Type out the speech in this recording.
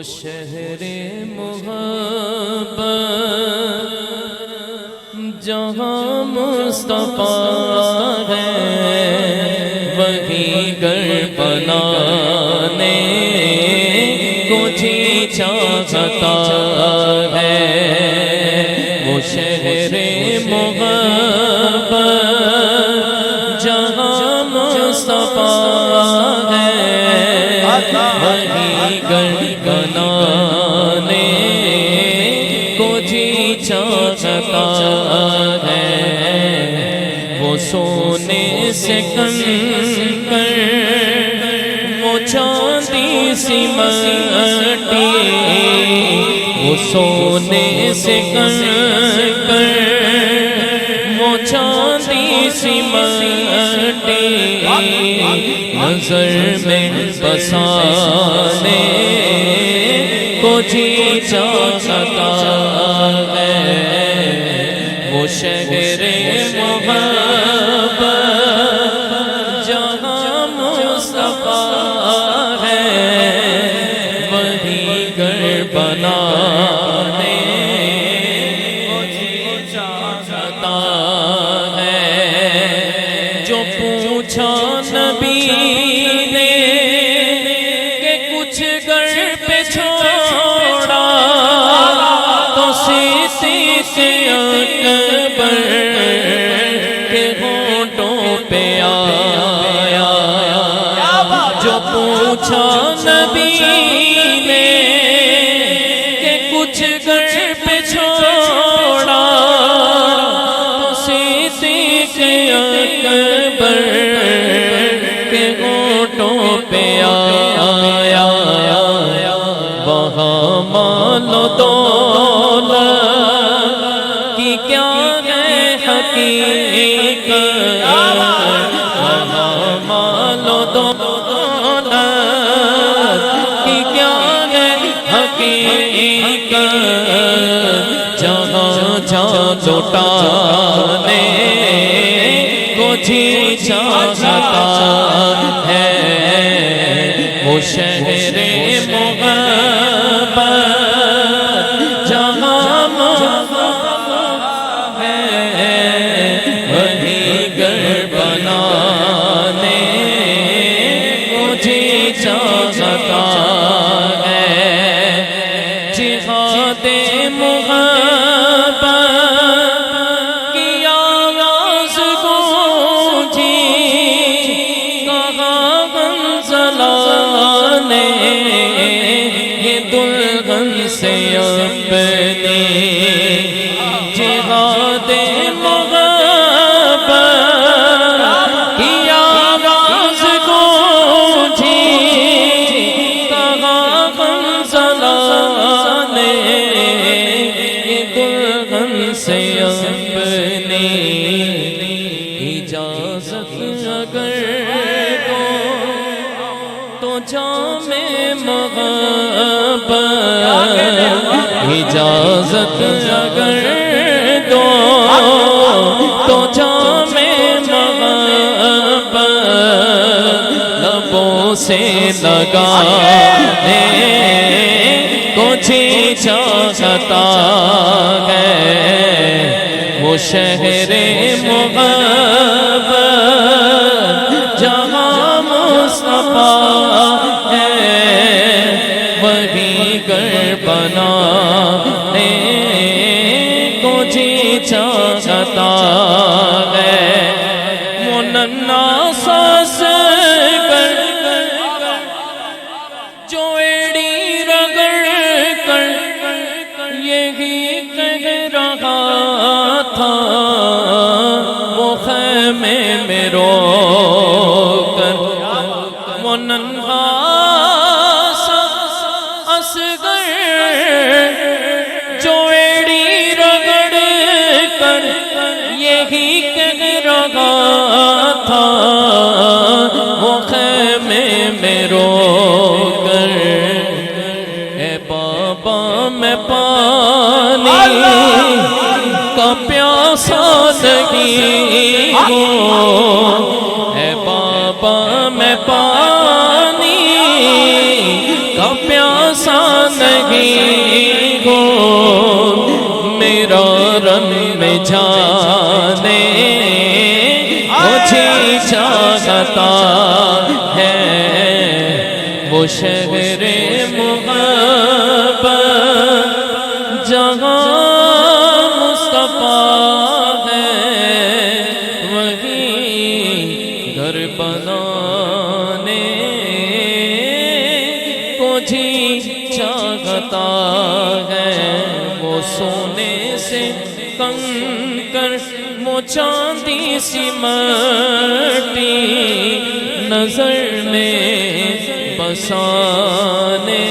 شہر محبت جہاں مصطفیٰ ہے وہی گھر بنانے کو جی چاہتا ہے۔ وہ شہر محبت جہاں مصطفیٰ ہے وہی گھر بنانے کو جی چاہتا ہے۔ وہ سونے سے کنکر وہ چاندی سی مٹی، وہ سونے سے کنکر وہ چاندی سی مٹی نظر میں بسانے کو جی چاہتا ہے۔ وہ شہر محبت جہاں مصطفیٰ ہے وہی گھر بنانے کو جی چاہتا ہے۔ جو پوچھا نبی نے کہ کچھ گھر پہ چھوڑا تو صدیق اکبر کے ہونٹوں پہ آیا۔ جو پوچھا نبی نے کہ کچھ گھر پہ چھوڑا تو صدیق اکبر کے ہونٹوں پہ آیا۔ وہاں مال و دولت کی کیا ہے حقیقت، وہاں مال و دولت کی کیا ہے حقیقت، جہاں جہاں لوٹانے کو جی چاہتا ہے۔ وہ شہر محبت جہاں مصطفیٰ ہے وہی گھر بنانے کو جی چاہتا ہے۔ جہاد محبت کی آواز گونجی کہاں غنزلہ نے یہ دلہن سے اپنی جہاد محبت کی آواز گونجی کہاں غنزلہ نے یہ دلہن سے اپنی اجازت اگر دو تو جام محبت، اجازت اگر دو تو جام محبت لبوں سے لگانے کو جی چاہتا ہے۔ وہ شہر محبت جہاں مصطفیٰ ہے وہی گھر بنانے کو جی چاہتا ہے۔ وہ ننھا سا اصغر جو ایڑی رگڑ کر یہی کہہ رہا تھا وہ خیمے میں رو کر، وہ ننھا سا اصغر جو ایڑی رگڑ کر یہی کہہ رہا تھا وہ خیمے میں رو کر، اے بابا میں پانی کا پیاسا نہیں ہوں، اے بابا میں پانی کا پیاسا سا نہیں ہو میرا رن میں جانے مجھے چاہتا ہے وہ شہر محبت جہاں مصطفیٰ ہے وہی گھر بنانے کو جی چاہتا ہے وہ سونے سے کنکر وہ چاندی سی مٹی نظر میں بسانے